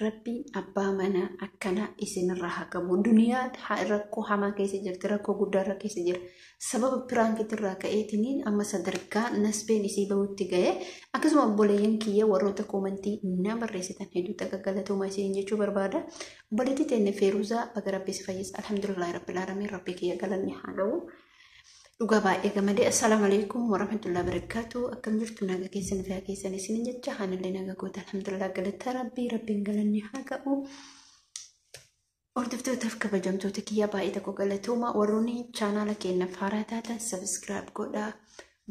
Rabbi abbaa mana akkana isinirraa haa qabu. Duniyaa rakkoo hamaa keessa jirti, rakkoo guddaa keessa jira. Sababa piraankitirraa ka'eetiniin amma sadarkaa nasbeen isii bahutti ga'e. Akkasuma obboleeyyan kiyya warroota koomantii na barreessitan hedduutu akka galatooma isiin jechuu barbaada. Obboleettii teenne Feeruzaa baga Rabbi si fayyisa. Alhamdulillahi Rabbil Aalamiin Rabbi kiyya galanni haa ga'u. Dhugaa baay'ee gammadee. Assalaamu alaykum warahmatullahi wabarakatuh. Akkam jirtu naga keessan fi keessan isin jecha hanillee naga goota. Alhamdulillah galata Rabbiin galanni haa ga'u. Hordoftootaf kabajamtoota kiyya baay'ee tokko galatooma. Warroonni chaanaala keenyaaf haaraa taatan subscribe godhaa.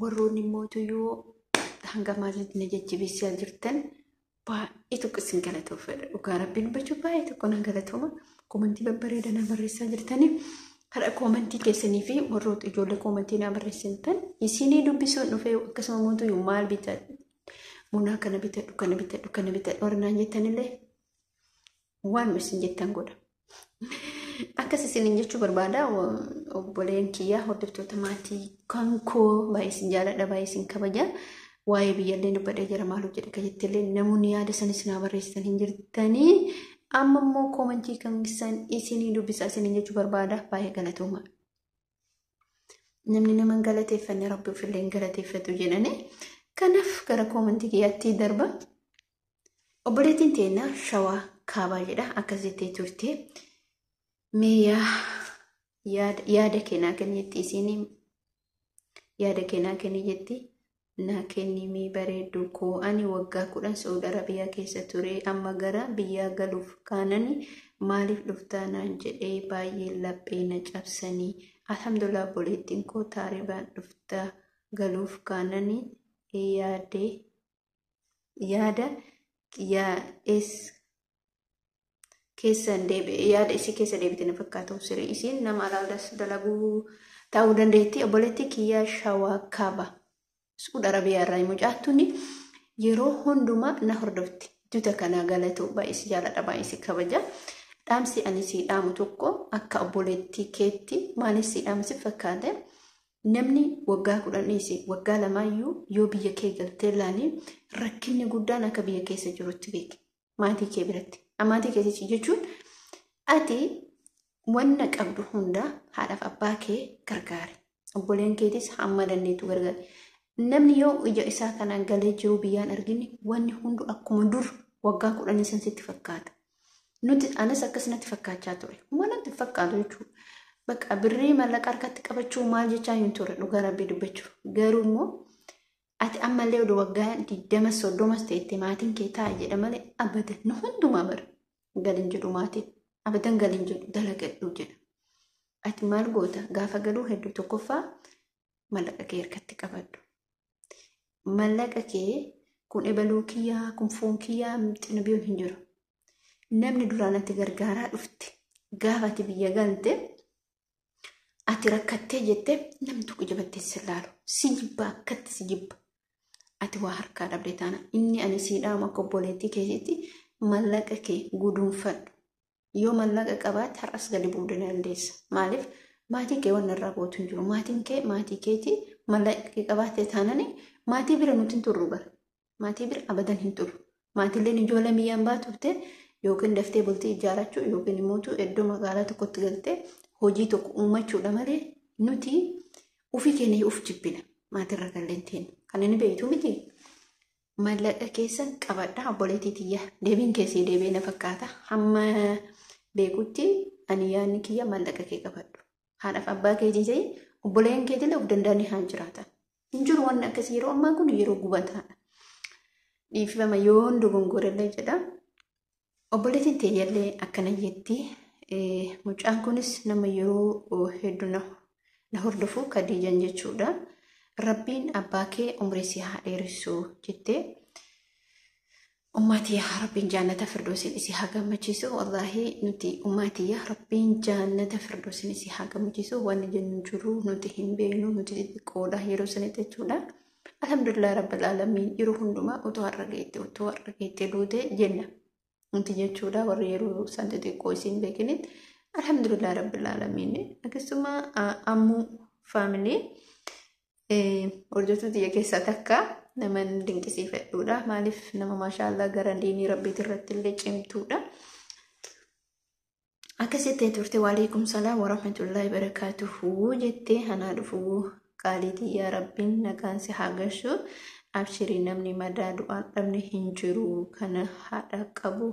Warroonni mootuyyoo hanga maalitti na jajjabeessaa jirtan baay'ee tokko isin galatoofadha. Dhugaa Rabbiin bachuu baay'ee tokko na galatooma. Komantii babbareedaa na barreessaa jirtaniif hara komantii keessanii fi warroota ijoollee komantii na barreessitan isinii dubbisuun dhufee akkasuma mootuyyuu maal bitadhu munaa kana bitadhu warnaan jettanillee waan isin jettan godha. Akkas isiniin jechuu barbaada. Obboleen kiyya hordoftoota maatii kan koo baay'ee isin jaaladha, baay'ee isin kabaja. Waa'ee biyyallee dubbadhee jira maaloo jedhe ka jettillee namoonni yaada sanis na barreessitan hin jirtanii. Amma immoo komantii kan isinii dubbisaa isiniin jechuu barbaada. Baay'ee galatooma. Namni nama galateeffanne Rabbi ofillee hin galateeffatu jedhanii. Kanaaf gara komantii kiyyaatti darba. Obboleettiin teenya Shawaa Kaabaa jedha. Akkas jettee turte. Mee yaada keenyaa kenni jetti isinii yaada keenyaa kenni jetti naa kenni mee bareeddu koo ani waggaa 10 Saudi Arabiyaa keessa ture amma gara biyyaa galuuf kaanani maaliif dhuftaanaan jedhee baay'ee laphee na cabsanii alhamdulillah obboleettiin koo taaribaan dhuftaa galuuf kaanani yaada isi keessa deebite na fakkaatu siree isin nama alaalas dalaguu ta'uu dandeetti. Obboleettii kiyyaa Shawaa Kaabaa Saudi Arabiyaa irraa mucaattuuni yeroo hundumaa na hordofti. Duuta kana galatu baay'ee si jaaladha, baay'ee si kabaja. Dhaamsi ani si dhaamu tokko akka obboleettii keetti maalis si dhaamu si fakkaate namni waggaa 10 waggaa 2 yoo biyya kee galtee laanii rakkinni guddaan akka biyya keessa jirutti beeki. Maatii kee biratti. Maatii keessa jechuun ati wanna qabdu hunda haadhaaf abbaa kee gargaari. Obboleen keetis hamma dandeetu gargaari. Namni yoo ija isaa kanaan galee jiru biyyaan argine wanni hundu akkuma dur waggaa 10 sitti fakkaata. Nuti anas akkasumatti fakkaachaa ture. Wanti fakkaatu jechuudha. Bakka birrii mallaqa harkatti qabachuu maal jechaa hin ture dhugaa Rabbii dubbachuu. Garuu immoo ati ammallee odoo waggaa 20-30 ta'etti maatiin kee taa'e jedha malee abadan nu hundumaa bara galin jedhu maatiin abadan galin jedhu dalagadhu jedha. Ati maal goota gaafa galuu hedduu tokkoffaa mallaqa kee harkatti qabadhu. Mallaqa kee kun ebaluu kiyyaa kun foon kiyyaa xina biyoon hin jiru. Namni duraanatti gargaaraa dhufte gaafa ati biyya galte ati rakkattee jettee namni tokko jabattee sillaalu si jibba akkatti si jibba. Ati waa harkaa dhabde taana inni ani si dhaamu akka obboleettii keetiitti mallaqa kee guduunfadhu. Yoo mallaqa qabaatte har'as gadi bu'uu dandeessa. Maaliif maatii kee waan irraa gootu hin jiru. Maatiin kee maatii keetii mallaqa kee qabaatte taanani maatii bira nuti hin turru bara. Maatii bira abadan hin turru. Maatiileen ijoollee biyyaan baatufte yookiin daftee bultii ijaarrachuu yookiin immoo iddoo magaalaa tokkotti galtee hojii tokko uummachuudha malee nuti ofii keenya of jibbina. Maatirra galleen kan inni beektu miti. Mallaqa keessan qabadhaa obboleettii tiyya deebiin keessii deebee na fakkaata. Hamma beekutti ani yaadni kiyya mallaqa kee qabadhu. Haadhaaf abbaa keetii ta'e obboleen keetii of danda'anii haan jiraatan. Hin jiru waan akkasii yeroo ammaa kun yeroo gubataadha. Dhiifama yoo dogongorellee jedha. Obboleettiin teeyyallee akkana jetti. Mucaan kunis nama yeroo hedduu na hordofu Kadiijan jechuudha. Rabbiin abbaa kee umrii si haa dheeressu jettee ummaatiyya Rabbiin jaannata firdoosin isi haa gammachiisu. Wallaahi nuti ummaatiyya Rabbiin jaannata firdoosin isi haa gammachiisu. Wanni jennu jiru nuti hin beeknu nuti xixiqqoodha yeroo sanitti jechuudha. Alhamdulillah Rabbil Aalamiin yeroo hundumaa utoo har'a geettee duute jenna. Nuti jechuudha warri yeroo san xixiqqoo isin beekinitti alhamdulillah Rabbil Aalamiin. Akkasuma ammuu faamilii hordoftoota keessaa takka nama dinqisiifadhuudha. Maaliif nama maashaallah gara diinii rabbiitti irratti illee cimtuudha. Akkasitti turte waalaikum salaam warahmatullahi barakatuhu jettee hanaa dhufuu qaaliitii yaa rabbiin nagaan si haa gashu. Abshirii namni madaa du'aan dhabne hin jiru. Kana haadha qabu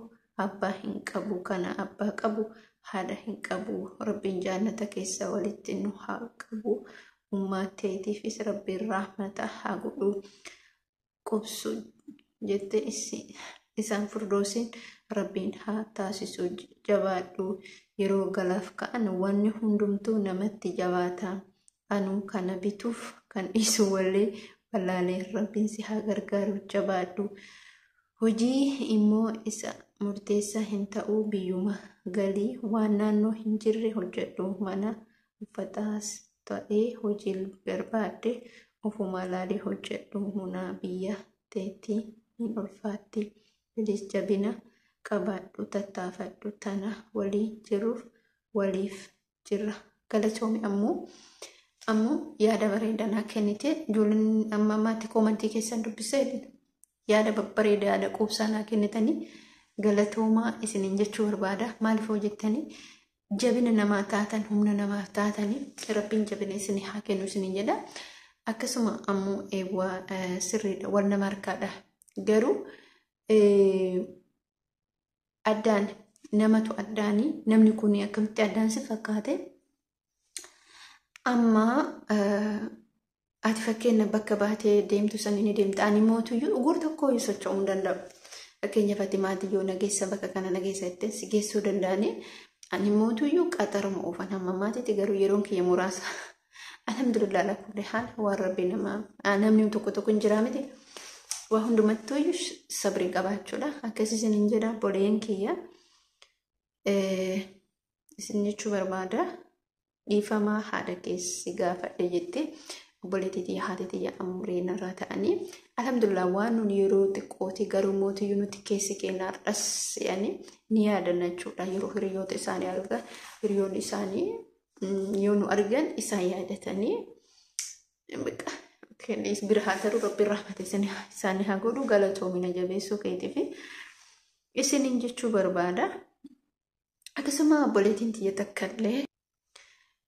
abbaa hin qabu, kana abbaa qabu haadha hin qabu. Rabbiin jannata keessa walitti nu haa qabu. Ummateetiifis rabbiin rahmata haa godhu. Qubsu jette isaan furdoosin rabbiin haa taasisu. Jabaadhu yeroo galaaf ka'an wanni hundumtuu namatti jabaata. Anu kana bituuf kan dhiisu wallee wallaalee rabbiin si haa gargaaru. Jabaadhu. Hojii immoo isa murteessaa hin ta'u. Biyyuma galii waan naannoo hin jirre hojjedhu. Mana uffataas ta'ee hojii barbaadde ofuma laalee hojjedhu. Munaa biyya teetii hin ulfaatti. Bilis jabina qabaadhu. Tattaafadhu. Tana walii jiruuf waliif jirra. Galatoomi ammoo yaada bareedaa kennite. Ijoolleen amma maatii koomantii keessan dubbisee yaada babbareedaa yaada quubsaa naa kennitanii galatoomaa isiniin jechuu barbaada. Maaliif hojjettanii jabina namaa taatan, humna namaaf taatanii rabbiin jabina isinii haa kennu isiniin jedha. Akkasuma ammoo eewwaa sirriidha, wal nama harkaadha. Garuu addaan namatu addaanii namni kun akkamitti addaan si fakkaate amma ati fakkeenya bakka baatee deemtu san inni deemta ani mootuyyuu ugur tokko socho'uu hin danda'u. Fakkeenya fati maatii yoo nageessa bakka kana nageessa itti si geessuu danda'anii ani mootuyyuu qaxaruma oofan hamma maatiitti garuu yeroon kiyya muraasa. Alhamdulillah ala kulli haal waan rabbi namni tokko hin jiraa miti. Waa hundumattuyyuu sabrii qabaachuudha. Akkasii isiniin jedha boleen kiyya isin jechuu barbaada. Dhiifamaa haadha keessi gaafadhe jettee obboleettii haatiitii amreen irraa ta'anii alhamdulillah waan nun yeroo xiqqooti garuu mootiyyuu nuti keessi kennaa dhasseeyanii ni yaadanna jechuudha. Yeroo hiriyoota isaanii argan hiriyoonni isaanii yoo nu argan isaan yaadatanii kennis bira haa ta'u rabbiin rahmata isaanii haa godhu. Galatoomina jabeessuu keetii fi isiniin jechuu barbaada. Akkasuma obboleettiin tiyya takkallee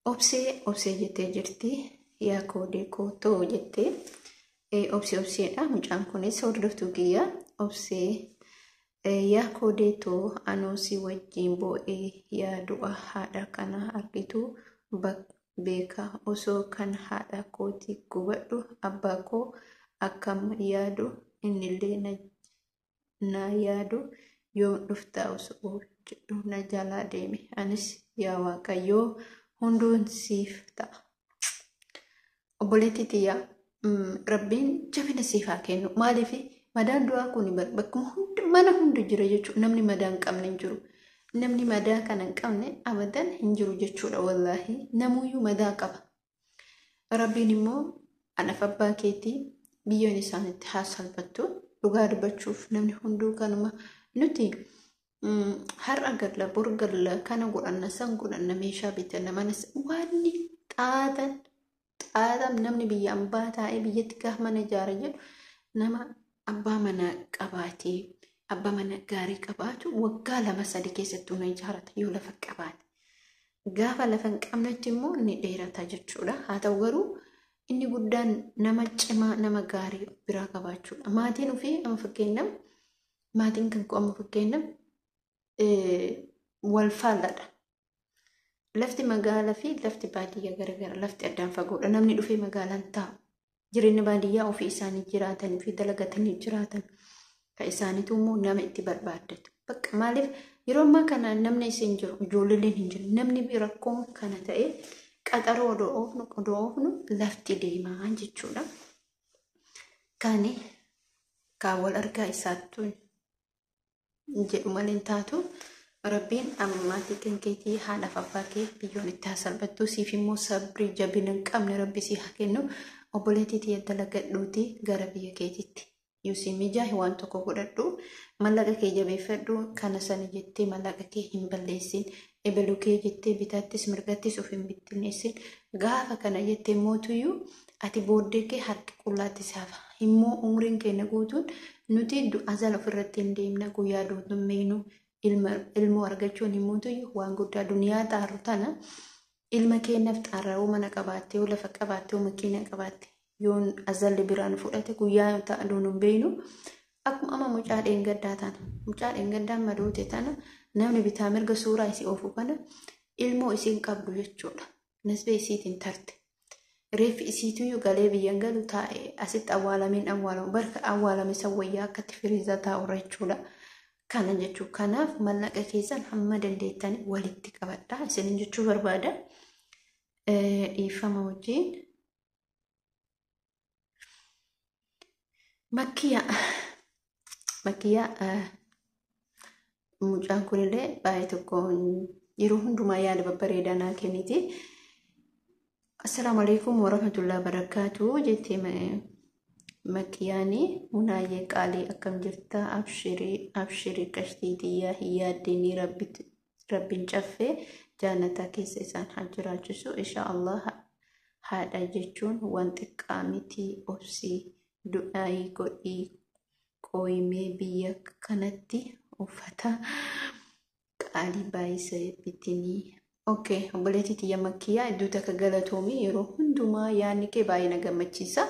obsee jettee jirti. Yaa koodee kootoo jettee obseedha. Mucaan kunis hordoftuu kiyya obsee yaa koodee too anoosi wajjin boo'ee yaa du'a haadha kana argitu beeka osoo kan haadha kootii gubadhu abbaa koo akkam yaadu innillee na yaadu yoo dhuftaa osoo jedhu na jalaa deeme. Anis yaa waaqayyoo hunduun siif ta'a. Obboleettii tiyya rabbiin jabina siif haa kennu. Maaliif madaan du'aa kun bakkuma mana hundi jira jechuudha. Namni madaa hin qabne hin jiru. Namni madaa kana hin qabne abadan hin jiru jechuudha. Wallaahi namuyyuu madaa qaba. Rabbiin immoo anaaf abbaa keetii biyyoon isaanitti haa salphattu. Dhugaa dubbachuuf namni hunduu kanuma nuti har'a galla bor galla kana godhanna san godhanna meeshaa bitanna manas waanni xaatan namni biyya ambaa taa'ee biyyatti gaaf mana ijaara jedhu nama abbaa mana qabaatee abbaa mana gaarii qabaatu waggaa 2-3 keessattuu na ijaarata yoo lafa qabaate. Gaafa lafa hin qabnetti immoo ni dheerata jechuudha. Haa ta'u garuu inni guddaan nama cimaa nama gaarii biraa qabaachuudha. Maatiin ofii amma fakkeenyaaf maatiin kan amma fakkeenyaaf wal faalladha. Lafti magaalaa fi lafti baadiyyaa garagara lafti addaan fagoodha. Namni dhufee magaalaan taa'u jireenya baadiyyaa ofii isaanii jiraatanii fi dalagatanii jiraatan kan isaaniitu immoo nama itti barbaaddatu. Bakka maaliif yeroo ammaa kana namni isin jiru ijoolleen hin jiru. Namni rakkoon kana ta'e qaxaroo odoo oofnu lafti deemaa jechuudha. Kaani kaan wal argaa isaattu jedhu malee taatu. Rabbiin ammaatii kan keetii haadha abbaa kee biyyoon itti haa salphattu. Siif immoo sabrii jabina hin qabne rabbi si haa kennu. Obboleettii tiyya dalagadhuuti gara biyya keetitti. Yuusi mijaa waan tokko godhadhu. Mallaqa kee jabeeffadhu. Kana sana jettee mallaqa kee hin balleessin. Ebaluu kee jettee bitaattis mirgattis of hin bittinneessin. Gaafa kana jettee mootuyyuu ati booddee kee harki qullaatti isaaf Immoo umriin keenya guutuun nuti azal ofirratti hin deemna guyyaa duutummeenu ilmoo argachuun himuutu waan guddaa duniyaa xaaru tana ilma keenyaaf xaara'uu mana qabaattee yoo lafa qabaattee yoo makiina qabaatte yoon azalli biraan fudhate guyyaa ta'a duun beeynu akkuma amma mucaa dheengaddaa tana mucaa dheengaddaa maduute tana namni bitaa mirga suuraa isii oofu kana ilmoo isiin qabdu jechuudha. Nasbee isiitiin tarte. Reeffi isiituu galee biyyan galu taa'e asitti awwaalamiin awwaalamu barka awwaalame sawwayyaa akkatti firiiza taa'urra jechuudha. Kana jechuu kanaaf mallaqa keessan hamma dandeettanii walitti qabadhaa isin jechuu barbaada. Dhiifama wajjin makkiyaa mucaan kunillee baay'ee tokkoon yeroo hundumaa yaada babbareedaa naa kenniti. Assalamu alaikum warahmatullahi wabarakatuh. Jettee makkiyaani munaayee qaalii akkam jirta abshirii qashtiitiyyaa hiyyaaddiinii rabbiin caffee jaannataa keessa isaan haa jiraachisu inshaallah. Haadha jechuun waan xiqqaa miti obsii du'aayii godhii qooyimee biyya kanatti uffata qaalii baay'isee bitinii. Okay, obboleettii tiyya makkiyaa iddoo takka galatoomii yeroo hundumaa yaadni kee baay'ee na gammachiisa.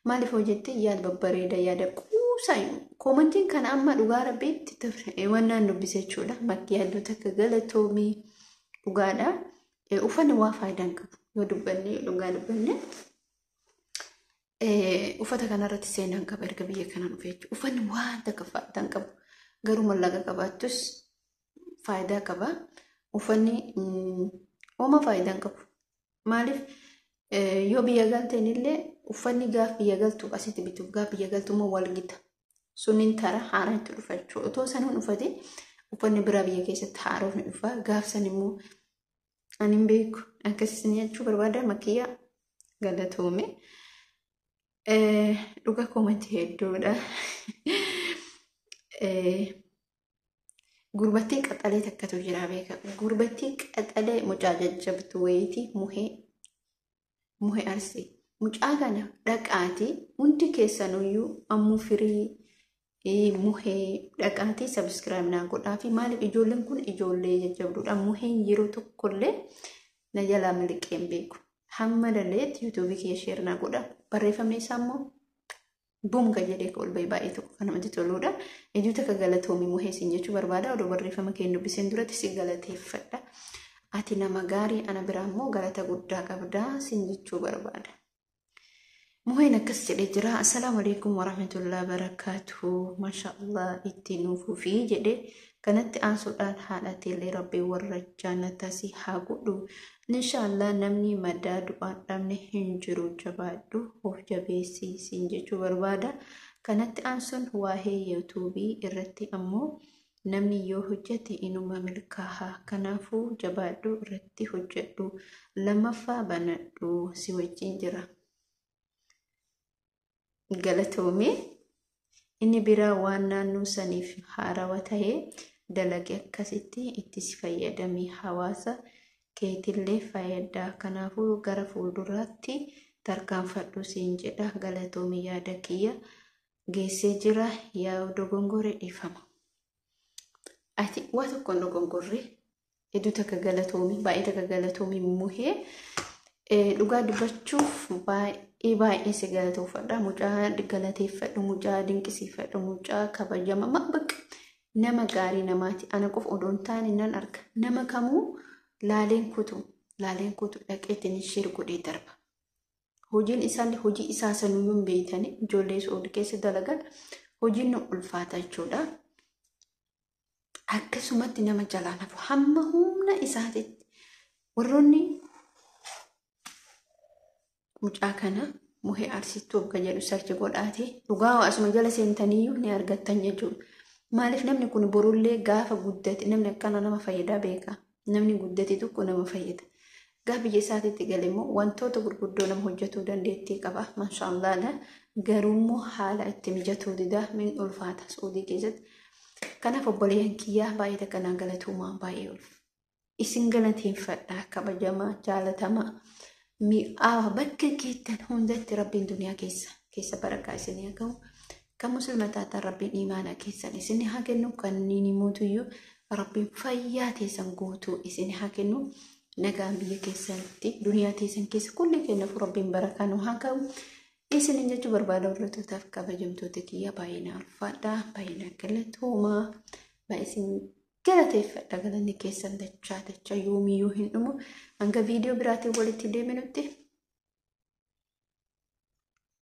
Maaliif hojjettee yaada babbareeda yaada quusaa koomantiin kana amma dhugaa rabbiitti wannaan dubbise jechuudha. Makkiyaa iddoo takka galatoomii dhugaadha. Uffanni waa faayidaan qabu yoo dubbanne dhugaa dubbanne uffata kanarratti seenaan qaba erga biyya kanaan dhufe jechuudha. Uffanni waan takka faayidaan qabu garuu mallaqa qabaattus faayidaa qaba. Uffanni ooma faayidaan qabu. Maaliif yoo biyya galteen illee uffanni gaaf biyya galtu asitti bitu gaaf biyya galtu immoo wal gita. Suniin tara haaraa itti dhufa jechuudha. Otoo sanuun uffatee uffanni biraa biyya keessatti haaraa ni dhufa. Gaaf san immoo ani hin beeku. Akkasiin jechuu barbaada makkiyaa galatoome. Dhuga koomantii hedduudha. Gurbattiin qaxalee takkatu jira beeka. Gurbattiin qaxalee mucaa jajjabtu wayitii muhee arsii. Mucaa kana dhaqaatii hundi keessanuyyuu ammuu firii muhee dhaqaatii sabiskiraayib naa godhaa fi maaliif ijoolleen kun ijoollee jajjabduudha. Muheen yeroo tokkollee na jalaa miliqee hin beeku. Hamma dandeetti yuutuubii kee sheer naa godha. Barreeffamni isaa immoo Bunga jedhee ol bahee baay'ee tokko kan namatti toluudha. Ijuu takka galatoomii muhee siin jechuu barbaada. Odoo barreeffama kee dubbiseen duratti si galateeffadha. Ati nama gaarii ana biraa immoo galata guddaa qabdaa siin jechuu barbaada. Muheen akkas jedhee jira. Assalaamu alaikum warahmatullahi wabarakatuh. Maashaallah itti nuufuufii jedhee kanatti aansuudhaan haadhateellee rabbii warra jaannataa si haa godhu. Inshaallah namni madaa du'aan dhabne hin jiru jabaadhu of jabeessii siin jechuu barbaada. Kanatti aansuun waa'ee yuutuubii irratti ammoo namni yoo hojjete inuma milkaaha. Kanaafuu jabaadhu irratti hojjedhu. Lammaffaa banadhu si wajjin jira. Galatoomee inni biraa waan naannoo saniif haarawaa ta'ee dalagee akkasitti itti si fayyadamii hawaasa keetillee fayyadaa. Kanaafuu gara fuulduraatti tarkaanfadhu siin jedha. Galatoomii yaada kiyya geessee jira. Yaa dogongore dhiifama. Ati waa tokko dogongorre hedduu takka galatoomii baay'ee takka galatoomii muhee dhugaa dubbachuuf baay'ee si galatoofadha. Mucaa galateeffadhu, mucaa dinqisiifadhu, mucaa kabajama maqbaq nama gaarii namaati. Ana qof odoon taane nan arga. Nama kamuu laaleen kutu dhaqeetiin ishee godhee darba. Hojiin isaallee hojii isaa sanuyyuu hin beeytani. Ijoollee soodii keessa dalagan hojiin nu ulfaata jechuudha. Akkasumatti nama jalaa nafu hamma humna isaatiitti warroonni mucaa kana muhee arsittuu akka jedhu sarchi godhaate dhugaa asuma jala seentaniyyuu ni argattan jechuudha. Maaliif namni kun borullee gaafa guddate namni akkana nama fayyadaa beeka. Namni guddate tokko nama fayyada. Gaafa biyya isaatiitti gale immoo wantoota gurguddoo nama hojjetuu dandeettii qaba. Maashaallah garuummoo haala itti mijatuu didaa min ulfaata soodii keessatti. Kanaaf obboleeyyan kiyyaa baay'ee takkanaa galatuumaa baay'ee ulfa. Isin galateeffadhaa kabajamaa jaalatamaa mi'aawa bakka keettan hundatti rabbiin duniyaa keessa barakaa isinii haa ga'u. Kan musliimataa rabbiin imaanaa keessan isinii haa kennu. Kan inni mootuyyuu rabbiin fayyaa teessan guutuu isinii haa kennu. Nagaan biyya keessatti duniyaa teessan keessa kulli kennaaf rabbiin barakaa nu haa ga'u. Isinin jechuu barbaada hordoftootaafi kabajamtoota kiyya baay'ina ulfaadhaa baay'ina galatoomaa baay'isin galateeffadha galanni keessan dachaa yoomiyuu hin dhumu hanga viidiyoo biraatiin walitti deeminutti